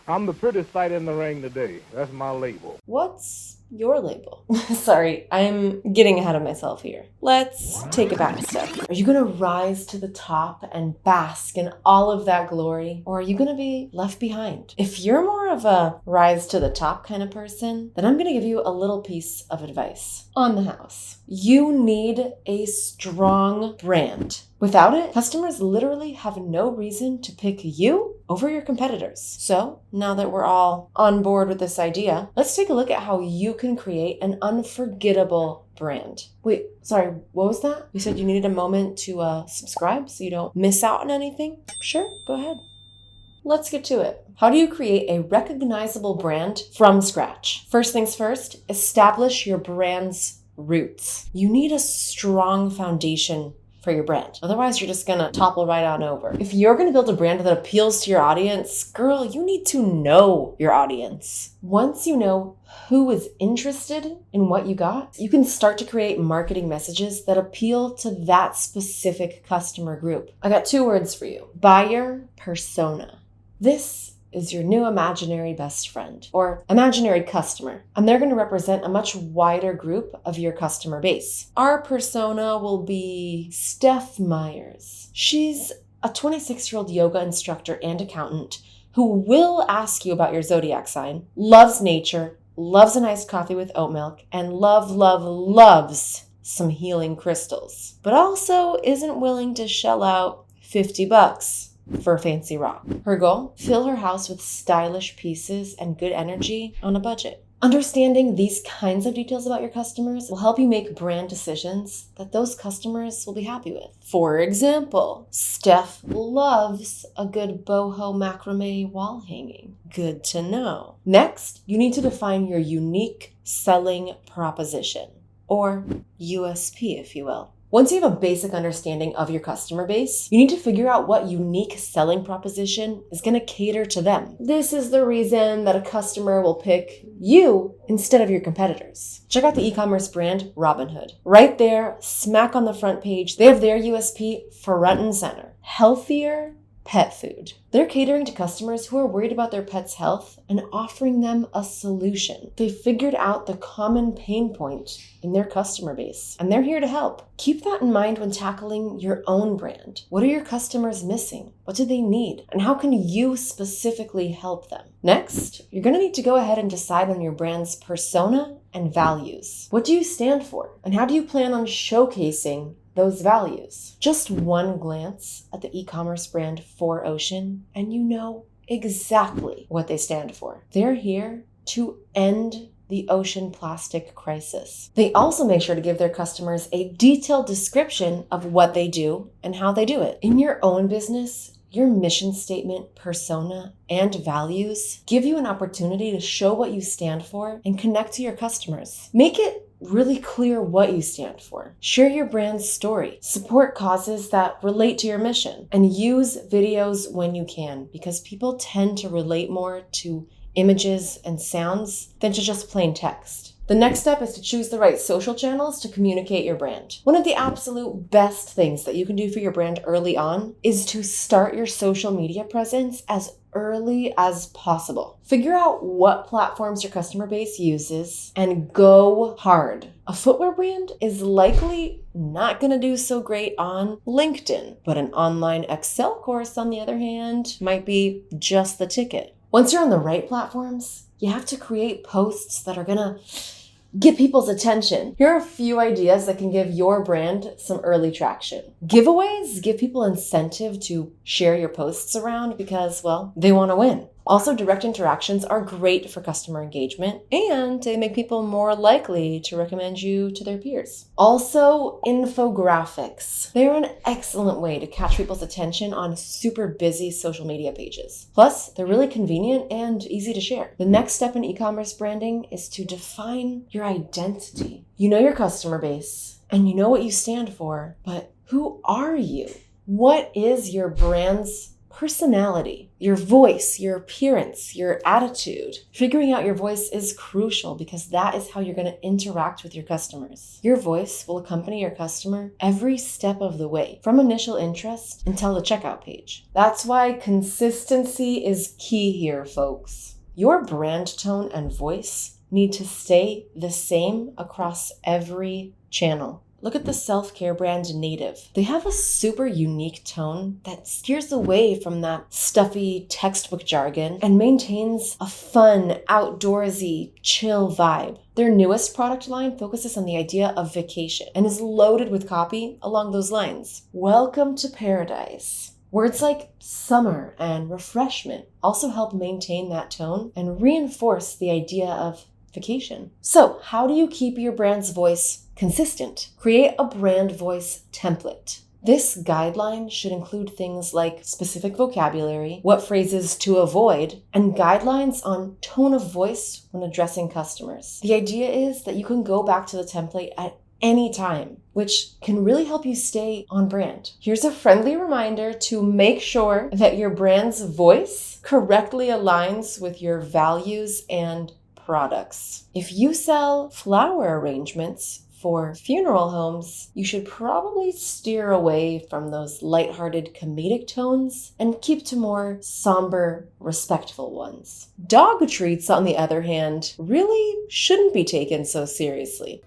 I'm the prettiest sight in the ring today. That's my label. What's your label? Sorry, I'm getting ahead of myself here. Let's take a back step. Are you gonna rise to the top and bask in all of that glory? Or are you gonna be left behind? If you're more of a rise to the top kind of person, then I'm gonna give you a little piece of advice on the house. You need a strong brand. Without it, customers literally have no reason to pick you over your competitors. So now that we're all on board with this idea, let's take a look at how you can create an unforgettable brand. Wait, sorry, what was that? You said you needed a moment to subscribe so you don't miss out on anything? Sure, go ahead. Let's get to it. How do you create a recognizable brand from scratch? First things first, establish your brand's roots. You need a strong foundation for your brand. Otherwise, you're just gonna topple right on over. If you're gonna build a brand that appeals to your audience, girl, you need to know your audience. Once you know who is interested in what you got, you can start to create marketing messages that appeal to that specific customer group. I got 2 words for you: buyer persona. This is your new imaginary best friend or imaginary customer, and they're going to represent a much wider group of your customer base. Our persona will be Steph Myers. She's a 26-year-old yoga instructor and accountant who will ask you about your zodiac sign, loves nature, loves an iced coffee with oat milk, and loves some healing crystals, but also isn't willing to shell out $50 for a fancy rock. Her goal? Fill her house with stylish pieces and good energy on a budget. Understanding these kinds of details about your customers will help you make brand decisions that those customers will be happy with. For example, Steph loves a good boho macrame wall hanging. Good to know. Next, you need to define your unique selling proposition, or USP, if you will. Once you have a basic understanding of your customer base, you need to figure out what unique selling proposition is going to cater to them. This is the reason that a customer will pick you instead of your competitors. Check out the e-commerce brand Robinhood. Right there, smack on the front page, they have their USP front and center: healthier pet food. They're catering to customers who are worried about their pet's health and offering them a solution. They figured out the common pain point in their customer base, and they're here to help. Keep that in mind when tackling your own brand. What are your customers missing? What do they need? And how can you specifically help them? Next, you're going to need to go ahead and decide on your brand's persona and values. What do you stand for? And how do you plan on showcasing those values? Just one glance at the e-commerce brand 4Ocean and you know exactly what they stand for. They're here to end the ocean plastic crisis. They also make sure to give their customers a detailed description of what they do and how they do it. In your own business, your mission statement, persona, and values give you an opportunity to show what you stand for and connect to your customers. Make it really clear what you stand for. Share your brand's story. Support causes that relate to your mission. And use videos when you can, because people tend to relate more to images and sounds than to just plain text. The next step is to choose the right social channels to communicate your brand. One of the absolute best things that you can do for your brand early on is to start your social media presence as early as possible. Figure out what platforms your customer base uses and go hard. A footwear brand is likely not going to do so great on LinkedIn, but an online Excel course, on the other hand, might be just the ticket. Once you're on the right platforms, you have to create posts that are going to get people's attention. Here are a few ideas that can give your brand some early traction. Giveaways give people incentive to share your posts around because, well, they want to win. Also, direct interactions are great for customer engagement and they make people more likely to recommend you to their peers. Also, infographics. They're an excellent way to catch people's attention on super busy social media pages. Plus, they're really convenient and easy to share. The next step in e-commerce branding is to define your identity. You know your customer base and you know what you stand for, but who are you? What is your brand's personality, your voice, your appearance, your attitude. Figuring out your voice is crucial because that is how you're going to interact with your customers. Your voice will accompany your customer every step of the way, from initial interest until the checkout page. That's why consistency is key here, folks. Your brand tone and voice need to stay the same across every channel. Look at the self-care brand Native. They have a super unique tone that steers away from that stuffy textbook jargon and maintains a fun, outdoorsy, chill vibe. Their newest product line focuses on the idea of vacation and is loaded with copy along those lines. Welcome to paradise. Words like summer and refreshment also help maintain that tone and reinforce the idea of vacation. So, how do you keep your brand's voice consistent? Create a brand voice template. This guideline should include things like specific vocabulary, what phrases to avoid, and guidelines on tone of voice when addressing customers. The idea is that you can go back to the template at any time, which can really help you stay on brand. Here's a friendly reminder to make sure that your brand's voice correctly aligns with your values and products. If you sell flower arrangements for funeral homes, you should probably steer away from those lighthearted comedic tones and keep to more somber, respectful ones. Dog treats, on the other hand, really shouldn't be taken so seriously.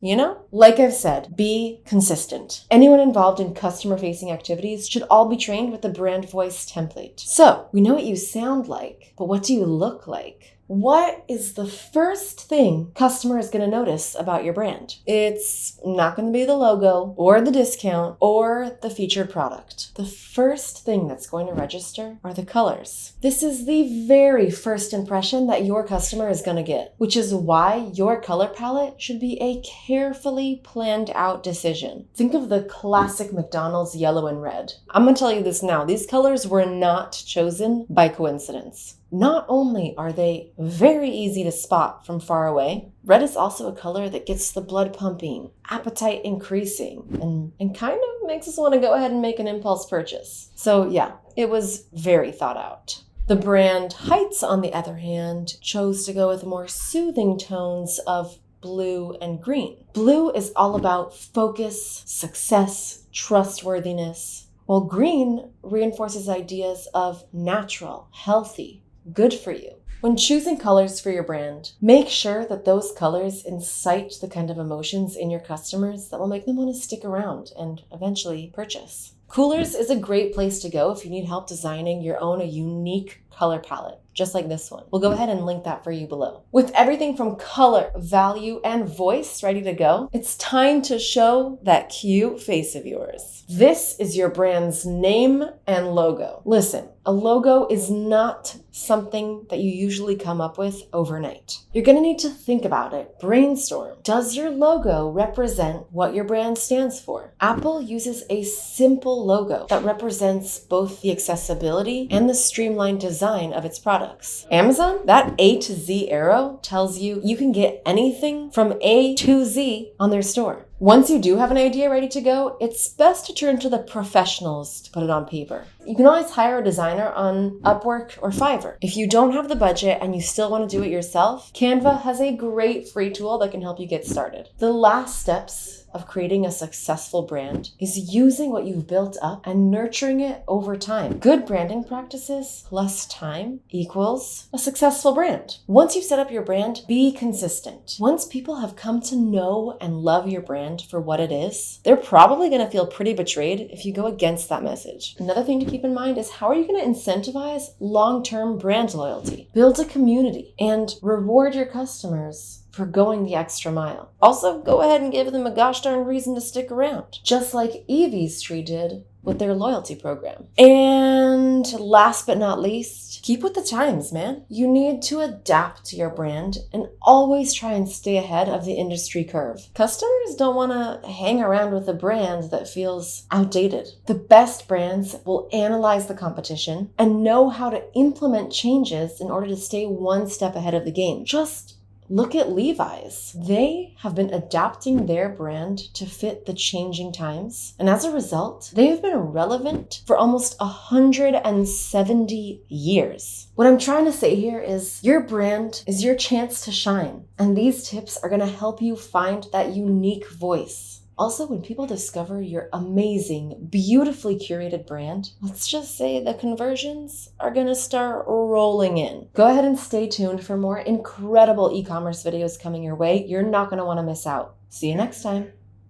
You know, like I've said, be consistent. Anyone involved in customer-facing activities should all be trained with the brand voice template. So, we know what you sound like, but what do you look like? What is the first thing customer is going to notice about your brand? It's not going to be the logo or the discount or the featured product. The first thing that's going to register are the colors. This is the very first impression that your customer is going to get, which is why your color palette should be a carefully planned out decision. Think of the classic McDonald's yellow and red. I'm going to tell you this now. These colors were not chosen by coincidence. Not only are they very easy to spot from far away, red is also a color that gets the blood pumping, appetite increasing, and kind of makes us want to go ahead and make an impulse purchase. So yeah, it was very thought out. The brand Heights, on the other hand, chose to go with more soothing tones of blue and green. Blue is all about focus, success, trustworthiness, while green reinforces ideas of natural, healthy, good for you. When choosing colors for your brand, make sure that those colors incite the kind of emotions in your customers that will make them want to stick around and eventually purchase. Coolers is a great place to go if you need help designing your own unique color palette, just like this one. We'll go ahead and link that for you below. With everything from color, value, and voice ready to go, it's time to show that cute face of yours. This is your brand's name and logo. Listen, a logo is not something that you usually come up with overnight. You're gonna need to think about it, brainstorm. Does your logo represent what your brand stands for? Apple uses a simple logo that represents both the accessibility and the streamlined design of its products. Amazon, that A to Z arrow tells you you can get anything from A to Z on their store. Once you do have an idea ready to go, it's best to turn to the professionals to put it on paper. You can always hire a designer on Upwork or Fiverr. If you don't have the budget and you still want to do it yourself, Canva has a great free tool that can help you get started. The last steps of creating a successful brand is using what you've built up and nurturing it over time. Good branding practices plus time equals a successful brand. Once you've set up your brand, be consistent. Once people have come to know and love your brand for what it is, they're probably going to feel pretty betrayed if you go against that message. Another thing to keep in mind is how are you going to incentivize long-term brand loyalty? Build a community and reward your customers for going the extra mile. Also, go ahead and give them a gosh darn reason to stick around, just like Evie's Tree did with their loyalty program. And last but not least, keep with the times, man. You need to adapt to your brand and always try and stay ahead of the industry curve. Customers don't want to hang around with a brand that feels outdated. The best brands will analyze the competition and know how to implement changes in order to stay one step ahead of the game. Just Look at Levi's. They have been adapting their brand to fit the changing times. And as a result, they have been relevant for almost 170 years. What I'm trying to say here is your brand is your chance to shine. And these tips are going to help you find that unique voice. Also, when people discover your amazing, beautifully curated brand, let's just say the conversions are going to start rolling in. Go ahead and stay tuned for more incredible e-commerce videos coming your way. You're not going to want to miss out. See you next time.